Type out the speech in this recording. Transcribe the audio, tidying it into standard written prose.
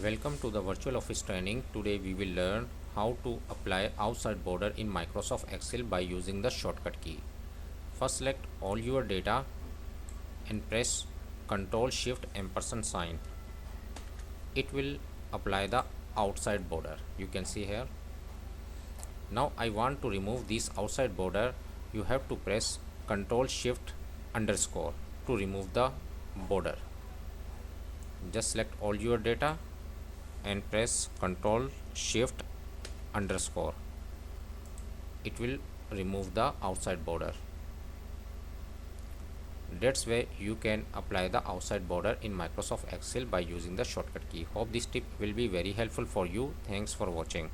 Welcome to the virtual office training. Today we will learn how to apply outside border in Microsoft Excel by using the shortcut key. First select all your data and press Ctrl Shift ampersand sign. It will apply the outside border. You can see here. Now I want to remove this outside border. You have to press Ctrl Shift underscore to remove the border. Just select all your data and press Ctrl Shift underscore. It will remove the outside border. That's why you can apply the outside border in Microsoft Excel by using the shortcut key. Hope this tip will be very helpful for you. Thanks for watching.